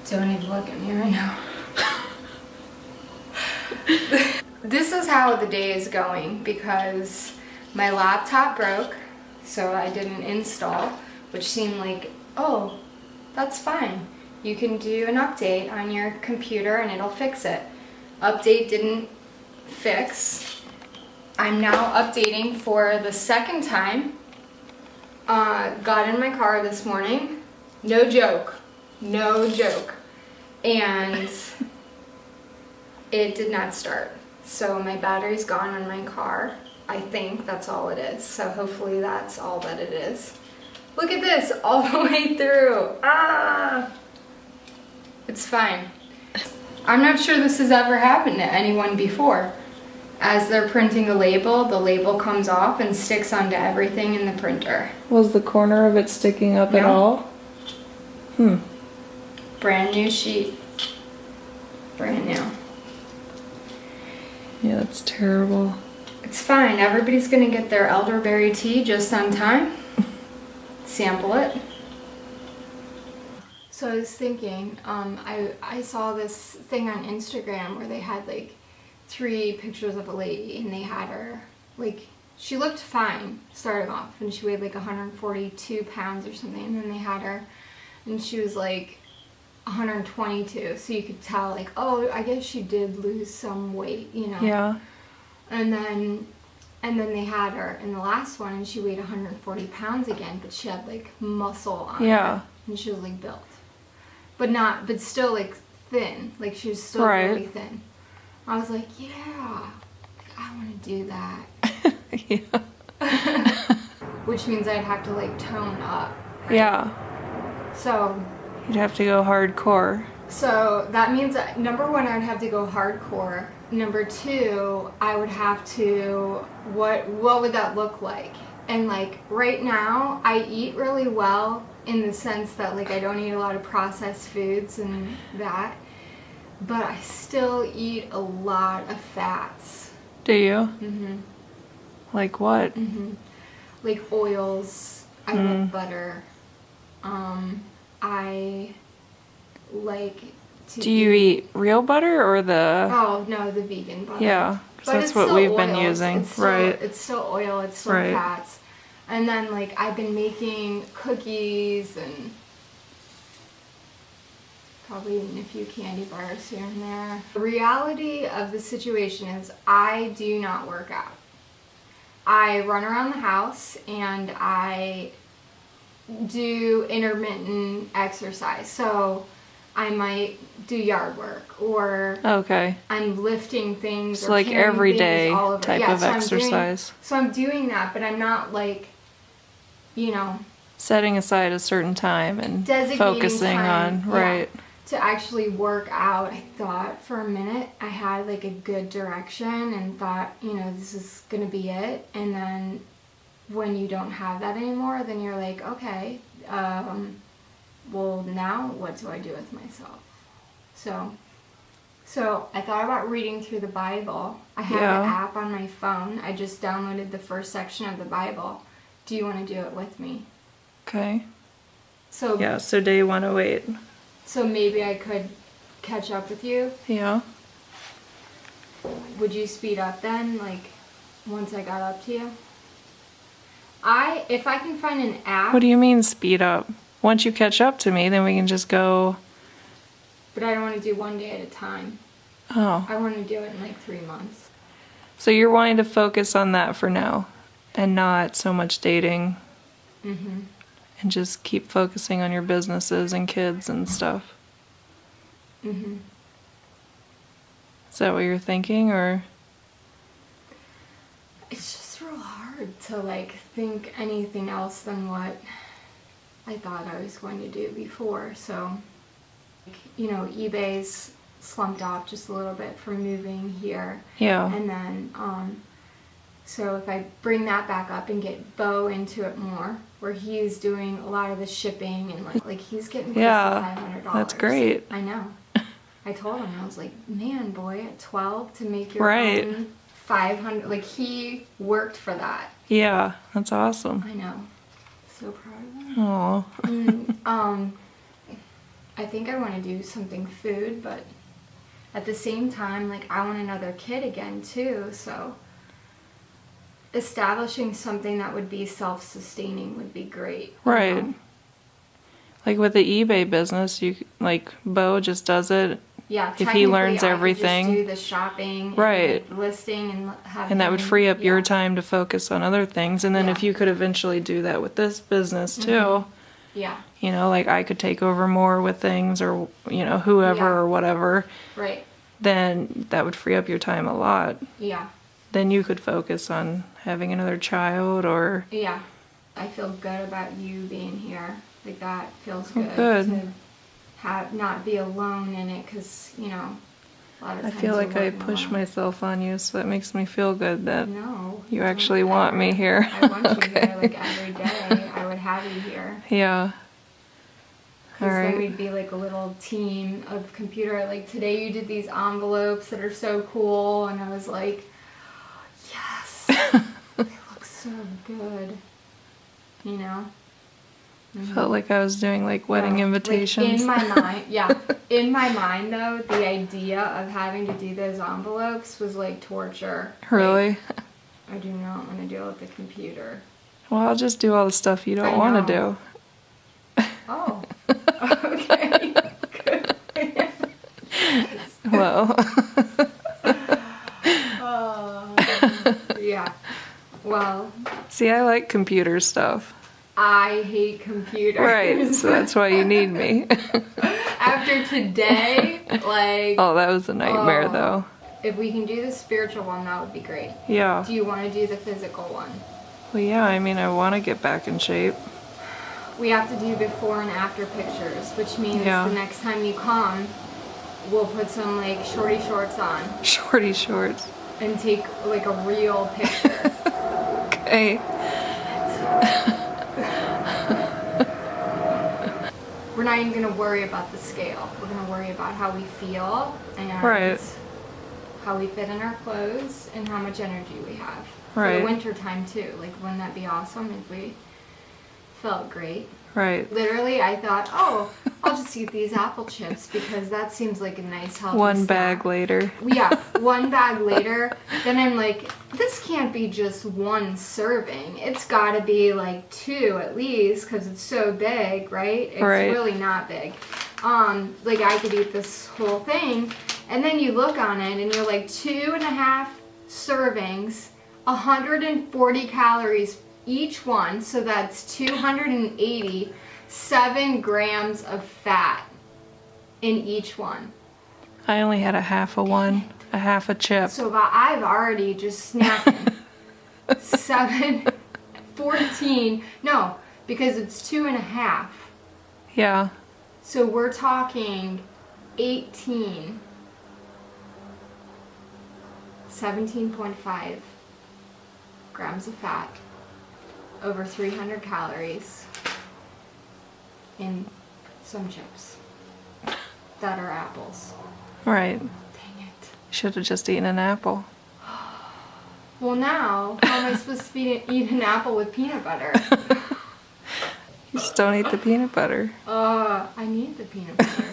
Don't even look at me right now. This is how the day is going because my laptop broke, so I did an install, which seemed like, oh, that's fine. You can do an update on your computer and it'll fix it. Update didn't fix. I'm now updating for the second time. Got in my car this morning. No joke. No joke. And it did not start. So my battery's gone on my car. I think that's all it is. So hopefully that's all that it is. Look at this, all the way through. Ah! It's fine. I'm not sure this has ever happened to anyone before. As they're printing a label, the label comes off and sticks onto everything in the printer. Was the corner of it sticking up at No. all? Brand new sheet. Brand new. Yeah, that's terrible. It's fine. Everybody's gonna get their elderberry tea just on time. Sample it. So I was thinking, I saw this thing on Instagram where they had like 3 pictures of a lady and they had her, like, she looked fine starting off and she weighed like 142 pounds or something, and then they had her and she was like 122, so you could tell like, oh, I guess she did lose some weight, you know. Yeah. And then they had her in the last one and she weighed 140 pounds again, but she had like muscle on Yeah. her and she was like built, but still like thin, like she was still Right. really thin. I was like, yeah, I want to do that. Yeah. Which means I'd have to like tone up. Yeah. So You'd have to go hardcore. that means that, number 1, I would have to go hardcore. Number 2, I would have to, what would that look like? And like right now, I eat really well in the sense that like I don't eat a lot of processed foods and that, but I still eat a lot of fats. Do you? Mm-hmm. Like what? Mm-hmm. Like oils. I love butter. I like to Do you eat real butter or the... Oh, no, the vegan butter. Yeah, 'cause But that's it's what still we've been oils. using. It's still, Right. It's still oil, it's still Right. fats. And then, like, I've been making cookies and probably eating a few candy bars here and there. The reality of the situation is I do not work out. I run around the house and I do intermittent exercise. So I might do yard work, or Okay. I'm lifting things. So or like carrying everyday things all over. type Yeah, of so exercise. I'm doing that, but I'm not like, you know, Setting aside a certain time and designating focusing time, on, yeah, right. to actually work out. I thought for a minute I had like a good direction and thought, you know, this is gonna be it. And then when you don't have that anymore, then you're like, okay, well, now what do I do with myself? So I thought about reading through the Bible. I have Yeah. an app on my phone. I just downloaded the first section of the Bible. Do you want to do it with me? Okay. So Yeah, so day 108. So maybe I could catch up with you. Yeah. Would you speed up then, like once I got up to you? If I can find an app. What do you mean speed up? Once you catch up to me, then we can just go... But I don't want to do one day at a time. Oh. I want to do it in like 3 months. So you're wanting to focus on that for now and not so much dating Mm-hmm. and just keep focusing on your businesses and kids and stuff. Mm-hmm. Is that what you're thinking, or? It's just real hard to like think anything else than what I thought I was going to do before. So, you know, eBay's slumped off just a little bit from moving here. Yeah. And then, so if I bring that back up and get Bo into it more, where he's doing a lot of the shipping and like he's getting close Yeah, to $500. that's great. I know. I told him, I was like, man, boy, at 12 to make your Right. own 500, like he worked for that. Yeah, that's awesome. I know. So proud of him. Oh. And, I think I want to do something food, but at the same time, like, I want another kid again too, so establishing something that would be self-sustaining would be great. you Right. know? Like with the eBay business, Bo just does it, Yeah, If he learns technically, everything. I could just do the shopping, Right. and like, listing, and have and that would him- free up your yeah. time to focus on other things. And then if Yeah. you could eventually do that with this business too, Yeah, like I could take over more with things, or whoever Yeah. or whatever, right. then that would free up your time a lot. Yeah, Then you could focus on having another child, or yeah. I feel good about you being here. Like, that feels good. good. To not be alone in it, because a lot of I times feel you're like I working push alone. myself on you, so that makes me feel good that No, you don't actually want me ever. here. I want you here, like, every day. I would have you here. Yeah. All Because then right. we'd be like a little team of computer. Like, today you did these envelopes that are so cool, and I was like, yes, they look so good. Felt like I was doing like wedding Yeah, invitations. Like, in my mind, yeah. In my mind, though, the idea of having to do those envelopes was like torture. Really? Like, I do not want to deal with the computer. Well, I'll just do all the stuff you I don't want to know. do. Oh, okay. Good. Well, Yeah. Well, see, I like computer stuff. I hate computers. Right, so that's why you need me. After today, like, Oh, that was a nightmare, Oh. though. if we can do the spiritual one, that would be great. Yeah. Do you want to do the physical one? Well, yeah, I mean, I want to get back in shape. We have to do before and after pictures, which means Yeah. the next time you come, we'll put some, like, shorty shorts on Shorty shorts. and take, like, a real picture. Okay. We're not even going to worry about the scale. We're going to worry about how we feel and Right. how we fit in our clothes and how much energy we have. For Right. the winter time too. Like, wouldn't that be awesome if we felt great? Right. Literally, I thought, oh, I'll just eat these apple chips because that seems like a nice healthy One snack. bag later. Yeah, one bag later. Then I'm like, this can't be just one serving. It's got to be like 2 at least because it's so big, right? It's Right. really not big. Like, I could eat this whole thing, and then you look on it and you're like, 2.5 servings, 140 calories each one, so that's 287 grams of fat in each one. I only had a half a one, a half a chip. So I've already just snacking 14, no, because it's 2.5. Yeah. So we're talking 18, 17.5 grams of fat, over 300 calories in some chips that are apples. Right. Dang it. Should have just eaten an apple. Well, now, how am I supposed to eat an apple with peanut butter? You just don't eat the peanut butter. I need the peanut butter.